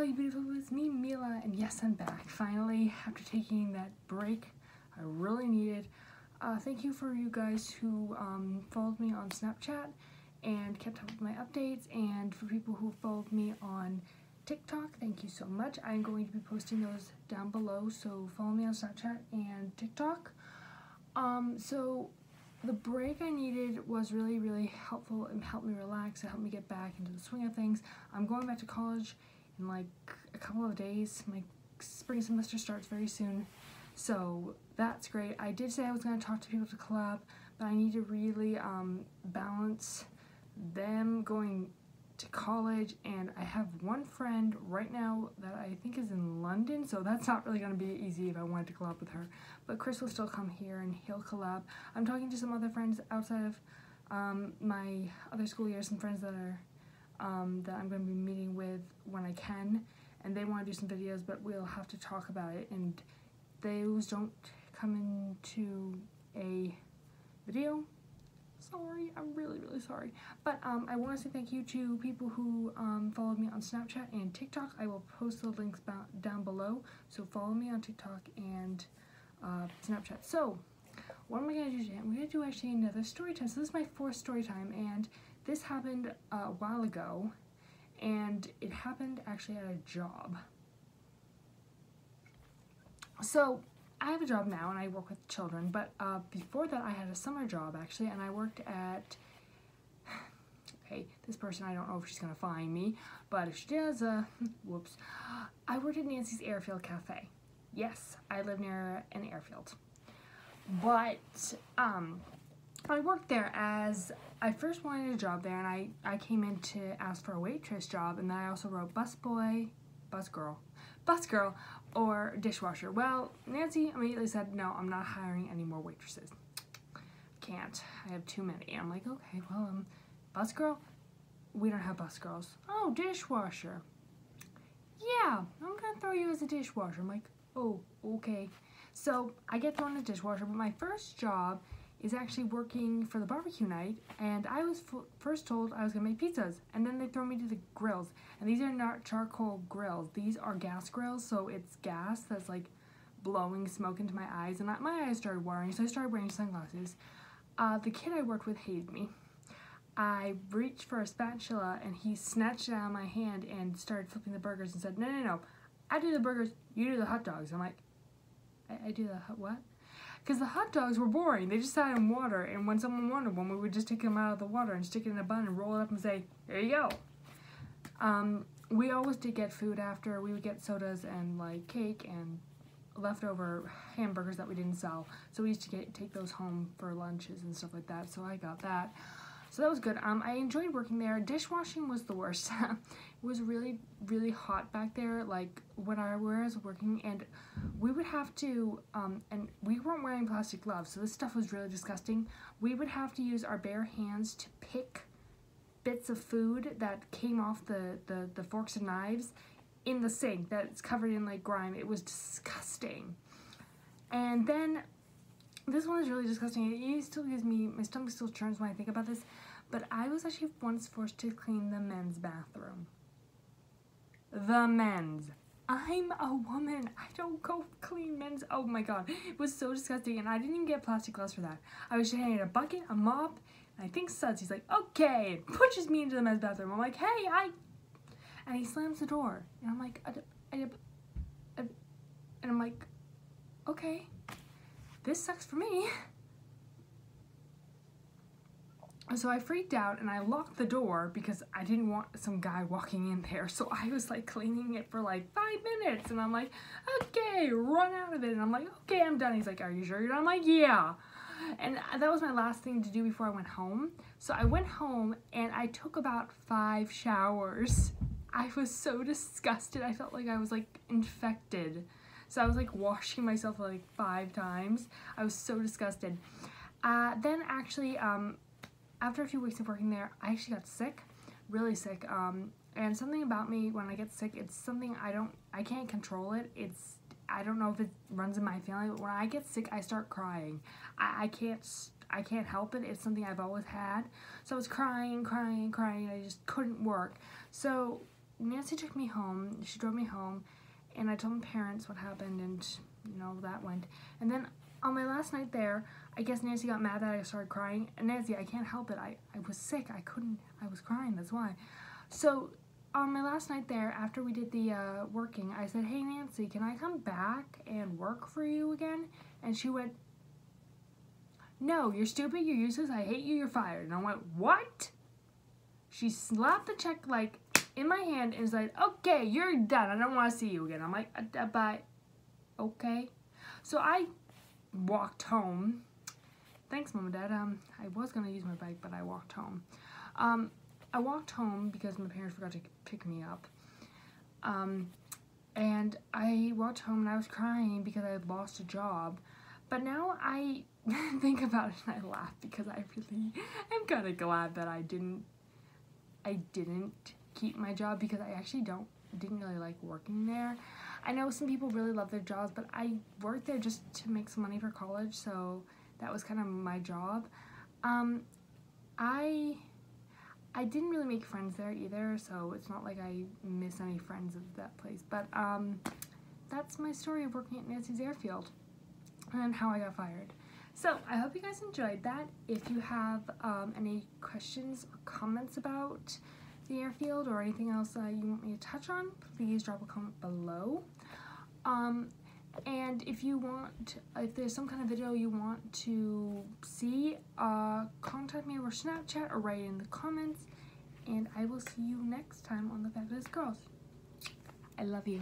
you beautiful, it's me, Mila, and yes, I'm back, finally, after taking that break I really needed. Thank you for you guys who followed me on Snapchat and kept up with my updates, and for people who followed me on TikTok, thank you so much. I'm going to be posting those down below, so follow me on Snapchat and TikTok. So the break I needed was really helpful and helped me relax. It helped me get back into the swing of things. I'm going back to college in like a couple of days. My spring semester starts very soon, so that's great. I did say I was going to talk to people to collab, but I need to really balance them going to college, and I have one friend right now that I think is in London, so that's not really going to be easy if I wanted to collab with her, but Chris will still come here and he'll collab. I'm talking to some other friends outside of my other school year, some friends that are that I'm going to be meeting with when I can, and they want to do some videos, but we'll have to talk about it, and those don't come into a video. Sorry, I'm really sorry, but I want to say thank you to people who followed me on Snapchat and TikTok. I will post the links down below, so follow me on TikTok and Snapchat. So what am I going to do today? I'm going to do actually another story time. So this is my fourth story time, and this happened a while ago, and it happened actually at a job. So I have a job now and I work with children, but before that I had a summer job actually, and I worked at, okay, this person, I don't know if she's gonna find me, but if she does, whoops, I worked at Nancy's Airfield Cafe. Yes, I live near an airfield, but I worked there as, I first wanted a job there, and I came in to ask for a waitress job, and then I also wrote busboy, busgirl, or dishwasher. Well, Nancy immediately said, no, I'm not hiring any more waitresses. Can't. I have too many. And I'm like, okay, well, busgirl? We don't have busgirls. Oh, dishwasher. Yeah, I'm gonna throw you as a dishwasher. I'm like, oh, okay. So I get thrown as a dishwasher, but my first job is actually working for the barbecue night, and I was first told I was gonna make pizzas, and then they throw me to the grills, and these are not charcoal grills, these are gas grills, so it's gas that's like blowing smoke into my eyes, and my eyes started watering, so I started wearing sunglasses. The kid I worked with hated me. I reached for a spatula, and he snatched it out of my hand and started flipping the burgers and said, no, I do the burgers, you do the hot dogs. I'm like, I do the what? Because the hot dogs were boring. They just sat in water, and when someone wanted one, we would just take them out of the water and stick it in a bun and roll it up and say, there you go. We always did get food after. We would get sodas and like cake and leftover hamburgers that we didn't sell. So we used to take those home for lunches and stuff like that. So I got that. So that was good. I enjoyed working there. Dishwashing was the worst. It was really hot back there, like when I was working, and we would have to, and we weren't wearing plastic gloves, so this stuff was really disgusting. We would have to use our bare hands to pick bits of food that came off the forks and knives in the sink that's covered in like grime. It was disgusting. And then this one is really disgusting. It still gives me, my stomach still churns when I think about this, but I was actually once forced to clean the men's bathroom. The men's. I'm a woman. I don't go clean men's. Oh my god. It was so disgusting, and I didn't even get plastic gloves for that. I was just handing a bucket, a mop, and I think Suds. He's like, okay, pushes me into the men's bathroom. I'm like, hey, and he slams the door, and I'm like, and I'm like, okay, this sucks for me. So I freaked out and I locked the door because I didn't want some guy walking in there. So I was like cleaning it for like 5 minutes, and I'm like, okay, run out of it. And I'm like, okay, I'm done. He's like, are you sure you're done? I'm like, yeah. And that was my last thing to do before I went home. So I went home and I took about 5 showers. I was so disgusted. I felt like I was like infected. So I was like washing myself like 5 times. I was so disgusted. Then actually, after a few weeks of working there, I actually got sick, really sick, and something about me when I get sick, it's something I can't control it. I don't know if it runs in my family, but when I get sick, I start crying. I can't help it. It's something I've always had. So I was crying, I just couldn't work. So Nancy took me home. She drove me home, and I told my parents what happened, and you know, that went. And then on my last night there, I guess Nancy got mad that I started crying. And Nancy, I can't help it. I was sick. I was crying. That's why. So on my last night there, after we did the working, I said, hey Nancy, can I come back and work for you again? And she went, no, you're stupid, you're useless, I hate you, you're fired. And I went, what? She slapped the check like in my hand and was like, okay, you're done, I don't want to see you again. I'm like, bye. Okay. So I walked home. Thanks, Mom and Dad. I was gonna use my bike, but I walked home. I walked home because my parents forgot to pick me up. And I walked home and I was crying because I had lost a job. But now I think about it and I laugh because I really am kind of glad that I didn't keep my job, because I actually didn't really like working there. I know some people really love their jobs, but I worked there just to make some money for college, so that was kind of my job. I didn't really make friends there either, so it's not like I miss any friends of that place. But that's my story of working at Nancy's Airfield and how I got fired. So I hope you guys enjoyed that. If you have any questions or comments about the airfield or anything else you want me to touch on, please drop a comment below. And if there's some kind of video you want to see, contact me over Snapchat or write in the comments, and I will see you next time on the Fabulous Girls. I love you.